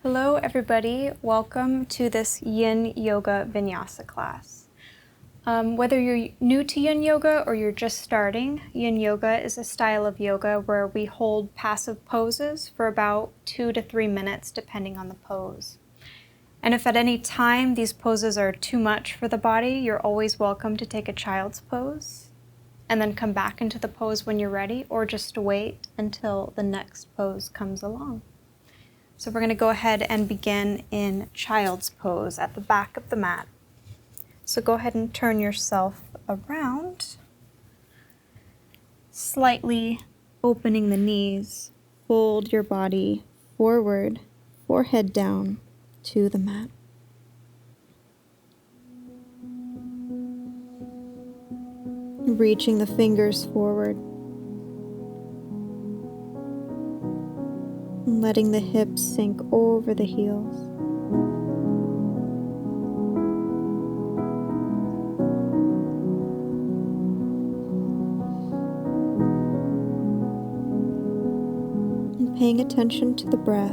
Hello everybody, welcome to this Yin Yoga Vinyasa class. Whether you're new to Yin Yoga or you're just starting, Yin Yoga is a style of yoga where we hold passive poses for about 2 to 3 minutes depending on the pose. And if at any time these poses are too much for the body, you're always welcome to take a child's pose and then come back into the pose when you're ready, or just wait until the next pose comes along. So we're going to go ahead and begin in child's pose at the back of the mat. So go ahead and turn yourself around, slightly opening the knees. Fold your body forward, forehead down to the mat. Reaching the fingers forward. Letting the hips sink over the heels. And paying attention to the breath.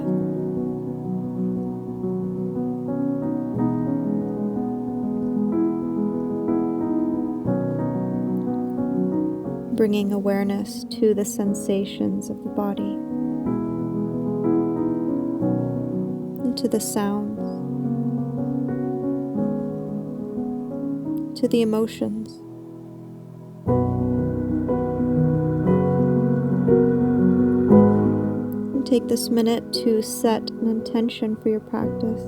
Bringing awareness to the sensations of the body. To the sounds, to the emotions. And take this minute to set an intention for your practice.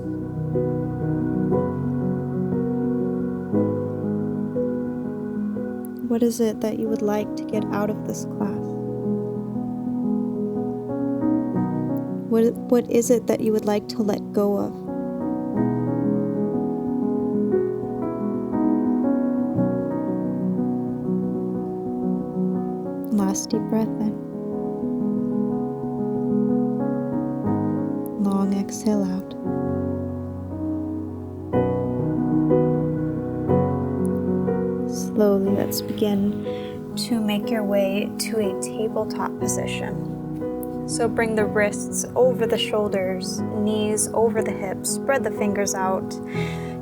What is it that you would like to get out of this class? What is it that you would like to let go of? Last deep breath in. Long exhale out. Slowly, let's begin to make your way to a tabletop position. So bring the wrists over the shoulders, knees over the hips, spread the fingers out,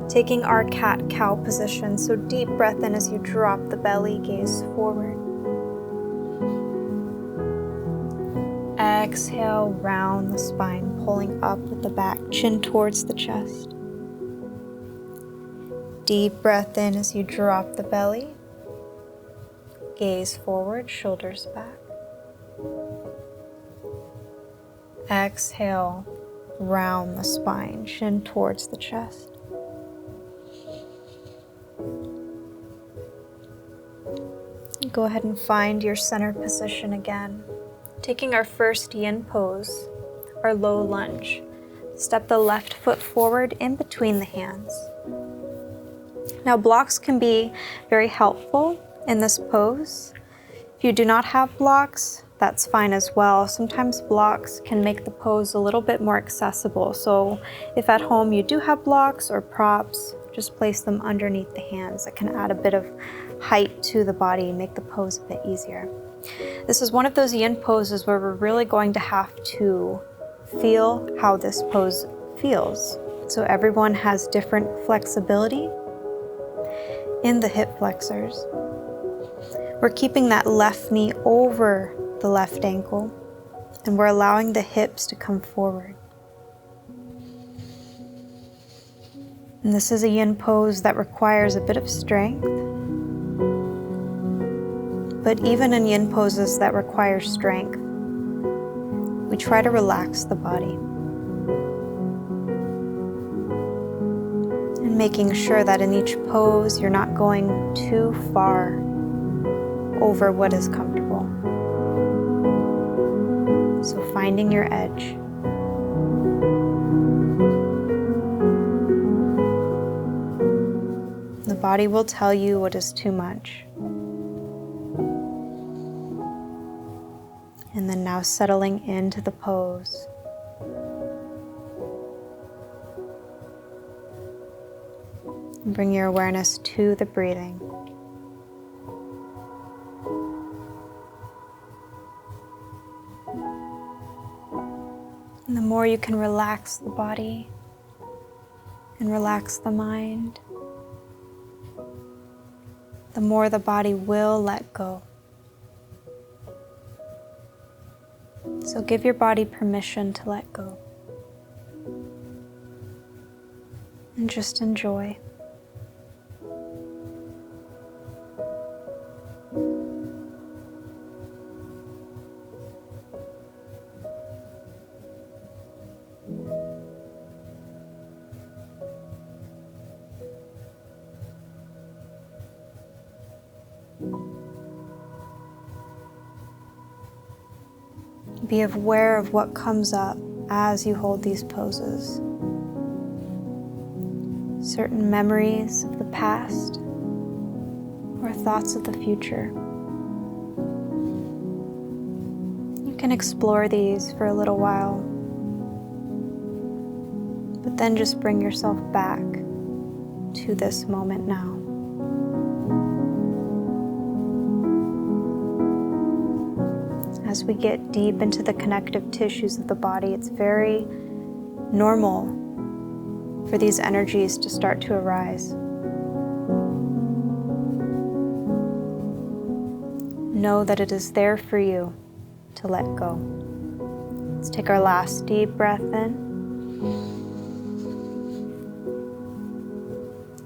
taking our cat-cow position. So deep breath in as you drop the belly, gaze forward. Exhale, round the spine, pulling up with the back, chin towards the chest. Deep breath in as you drop the belly, gaze forward, shoulders back. Exhale, round the spine, chin towards the chest. Go ahead and find your center position again. Taking our first yin pose, our low lunge. Step the left foot forward in between the hands. Now blocks can be very helpful in this pose. If you do not have blocks, that's fine as well. Sometimes blocks can make the pose a little bit more accessible. So if at home you do have blocks or props, just place them underneath the hands. That can add a bit of height to the body and make the pose a bit easier. This is one of those yin poses where we're really going to have to feel how this pose feels. So everyone has different flexibility in the hip flexors. We're keeping that left knee over the left ankle, and we're allowing the hips to come forward. And this is a yin pose that requires a bit of strength, but even in yin poses that require strength, we try to relax the body and making sure that in each pose you're not going too far over what is comfortable. So finding your edge. The body will tell you what is too much. And then now settling into the pose. And bring your awareness to the breathing. And the more you can relax the body and relax the mind, the more the body will let go. So give your body permission to let go. And just enjoy. Be aware of what comes up as you hold these poses. Certain memories of the past or thoughts of the future. You can explore these for a little while, but then just bring yourself back to this moment now. As we get deep into the connective tissues of the body, it's very normal for these energies to start to arise. Know that it is there for you to let go. Let's take our last deep breath in.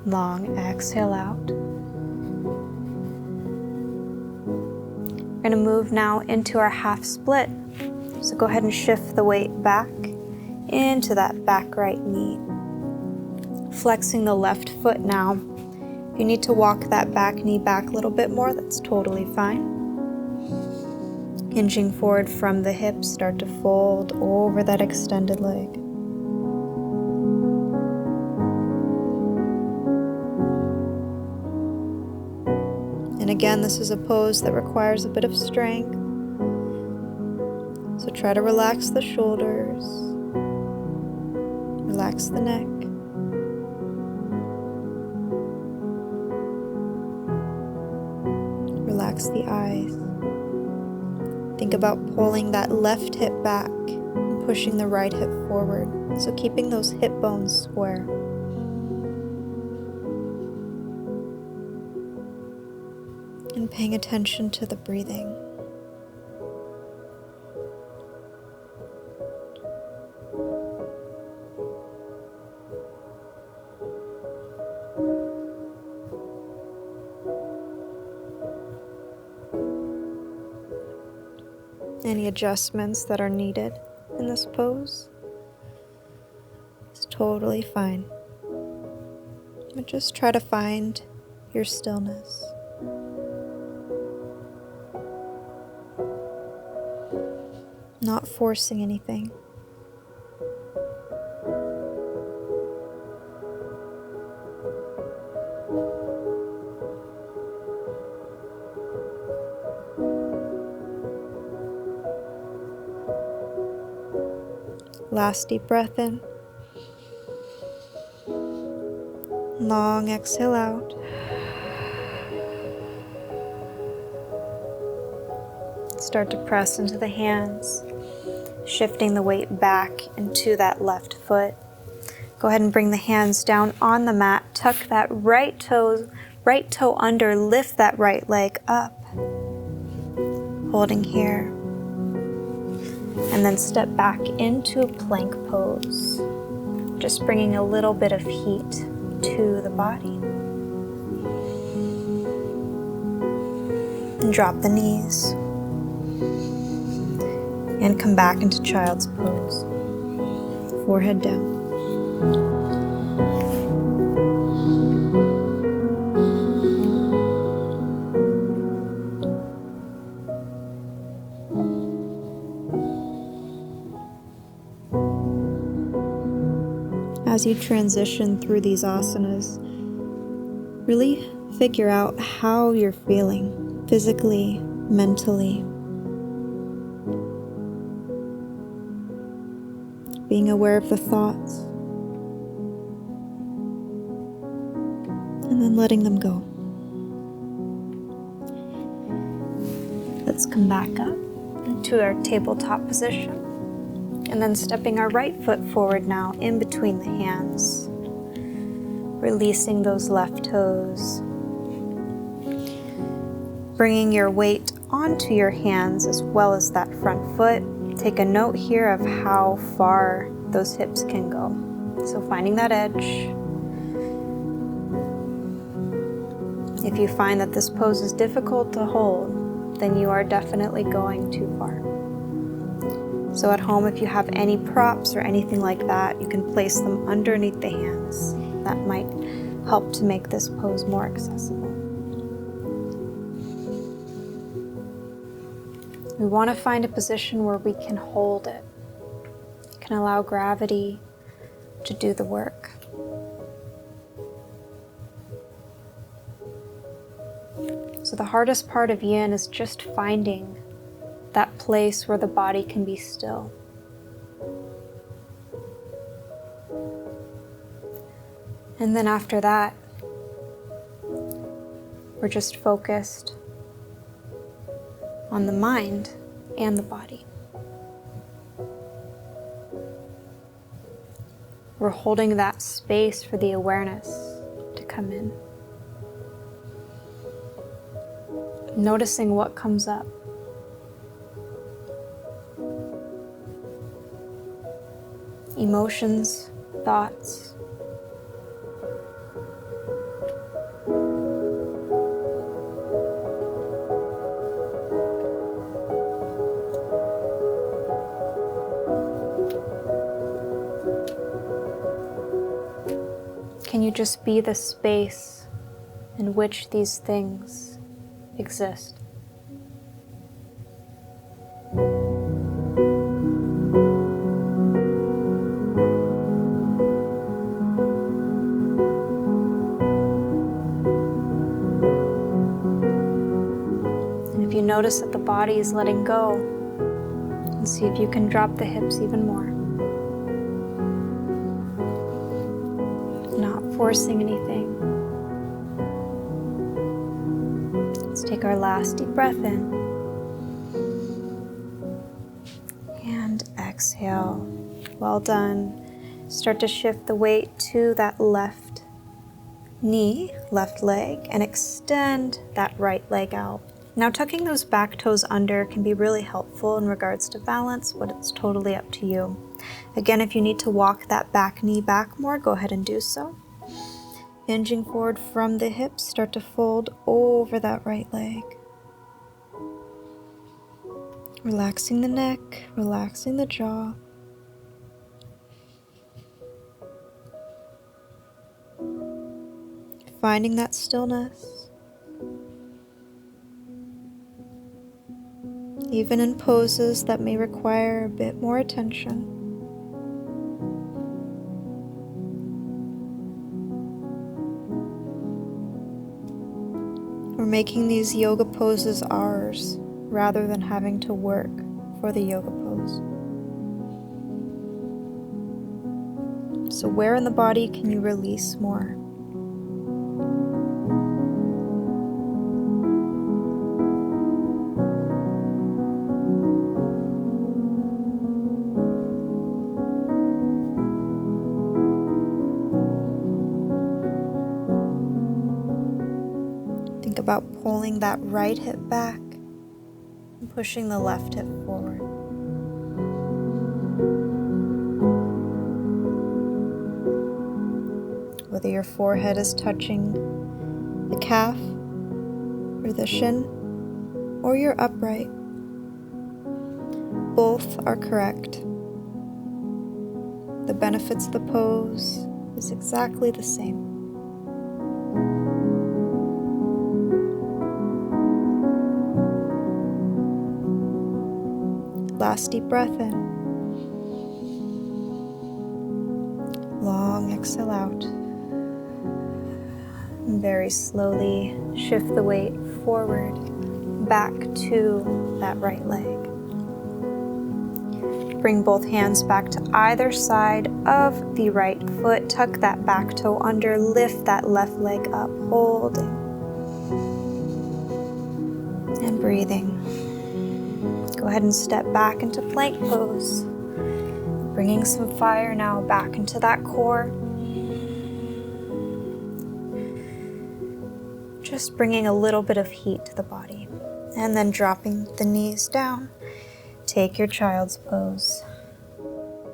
Long exhale out. We're going to move now into our half split. So go ahead and shift the weight back into that back right knee. Flexing the left foot now. If you need to walk that back knee back a little bit more, that's totally fine. Hinging forward from the hips, start to fold over that extended leg. And again, this is a pose that requires a bit of strength. So try to relax the shoulders, relax the neck. Relax the eyes. Think about pulling that left hip back and pushing the right hip forward. So keeping those hip bones square. And paying attention to the breathing. Any adjustments that are needed in this pose is totally fine. But just try to find your stillness. Not forcing anything. Last deep breath in. Long exhale out. Start to press into the hands, shifting the weight back into that left foot. Go ahead and bring the hands down on the mat. Tuck that right toe under, lift that right leg up. Holding here. And then step back into a plank pose. Just bringing a little bit of heat to the body. And drop the knees. And come back into child's pose. Forehead down. As you transition through these asanas, really figure out how you're feeling physically, mentally. Being aware of the thoughts, and then letting them go. Let's come back up into our tabletop position. And then stepping our right foot forward now in between the hands. Releasing those left toes. Bringing your weight onto your hands as well as that front foot. Take a note here of how far those hips can go. So finding that edge. If you find that this pose is difficult to hold, then you are definitely going too far. So at home, if you have any props or anything like that, you can place them underneath the hands. That might help to make this pose more accessible. We want to find a position where we can hold it. You can allow gravity to do the work. So the hardest part of yin is just finding that place where the body can be still. And then after that, we're just focused on the mind and the body. We're holding that space for the awareness to come in. Noticing what comes up. Emotions, thoughts. Can you just be the space in which these things exist? And if you notice that the body is letting go, and see if you can drop the hips even more. Not forcing anything. Let's take our last deep breath in. And exhale. Well done. Start to shift the weight to that left knee, left leg, and extend that right leg out. Now tucking those back toes under can be really helpful in regards to balance, but it's totally up to you. Again, if you need to walk that back knee back more, go ahead and do so. Hinging forward from the hips, start to fold over that right leg. Relaxing the neck, relaxing the jaw. Finding that stillness. Even in poses that may require a bit more attention. We're making these yoga poses ours rather than having to work for the yoga pose. So where in the body can you release more? Think about pulling that right hip back and pushing the left hip forward. Whether your forehead is touching the calf or the shin, or you're upright, both are correct. The benefits of the pose is exactly the same. Last deep breath in. Long exhale out. And very slowly shift the weight forward, back to that right leg. Bring both hands back to either side of the right foot. Tuck that back toe under, lift that left leg up, holding and breathing. Go ahead and step back into plank pose. Bringing some fire now back into that core. Just bringing a little bit of heat to the body. And then dropping the knees down. Take your child's pose.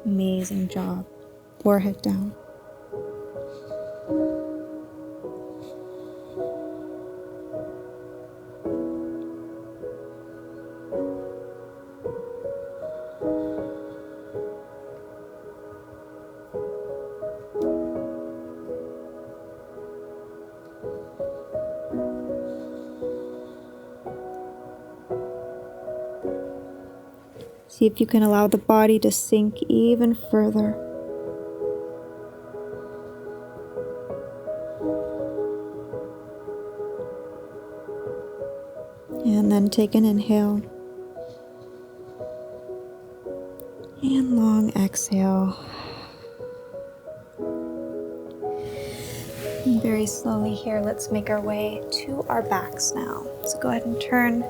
Amazing job. Forehead down. See if you can allow the body to sink even further. And then take an inhale. And long exhale. And very slowly here, let's make our way to our backs now. So go ahead and turn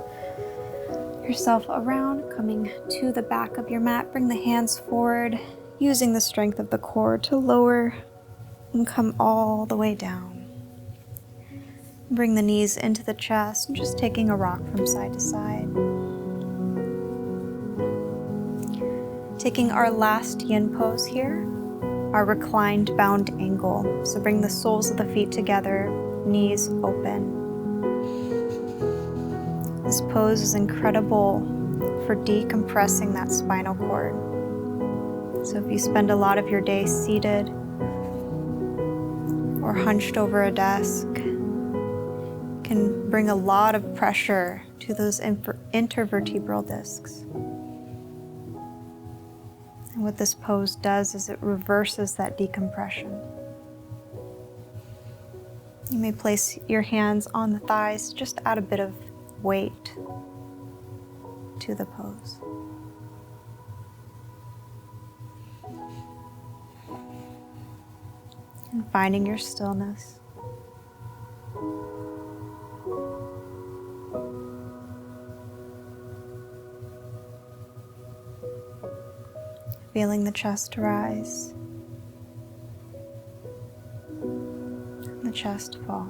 yourself around, coming to the back of your mat. Bring the hands forward, using the strength of the core to lower and come all the way down. Bring the knees into the chest and just taking a rock from side to side. Taking our last yin pose here, our reclined bound angle. So bring the soles of the feet together, knees open. This pose is incredible for decompressing that spinal cord. So if you spend a lot of your day seated or hunched over a desk, it can bring a lot of pressure to those intervertebral discs. And what this pose does is it reverses that decompression. You may place your hands on the thighs, just add a bit of weight to the pose. And finding your stillness. Feeling the chest rise and the chest fall.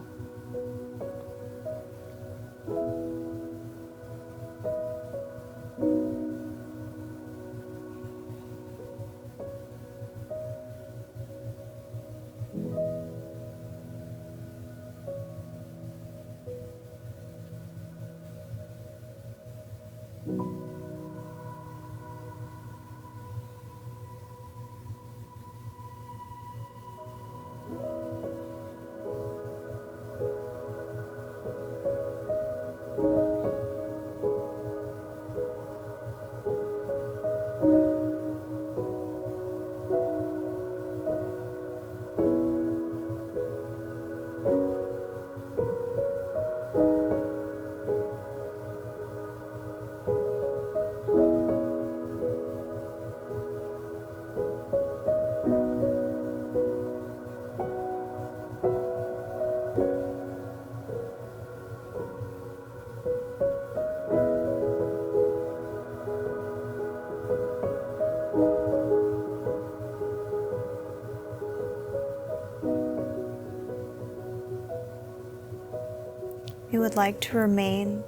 If you would like to remain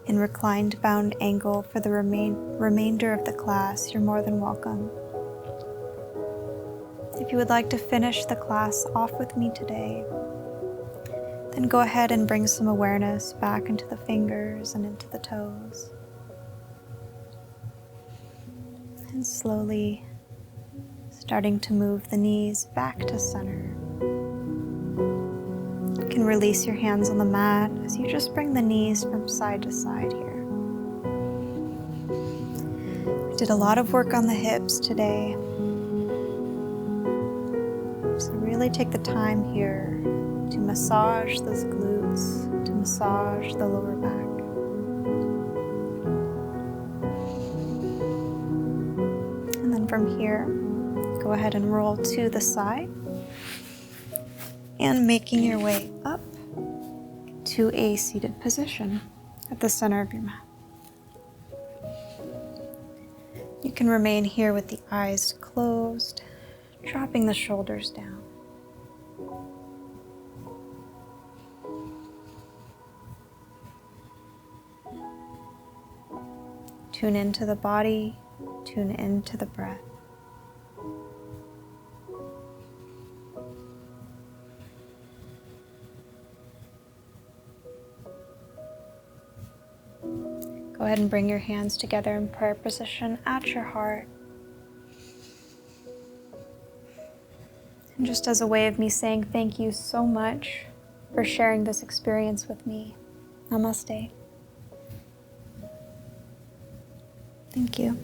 in reclined bound angle for the remainder of the class, you're more than welcome. If you would like to finish the class off with me today, then go ahead and bring some awareness back into the fingers and into the toes. And slowly starting to move the knees back to center. You can release your hands on the mat as you just bring the knees from side to side here. We did a lot of work on the hips today. So really take the time here to massage those glutes, to massage the lower back. And then from here, go ahead and roll to the side and making your way up to a seated position at the center of your mat. You can remain here with the eyes closed, dropping the shoulders down. Tune into the body, tune into the breath. Go ahead and bring your hands together in prayer position at your heart. And just as a way of me saying thank you so much for sharing this experience with me. Namaste. Thank you.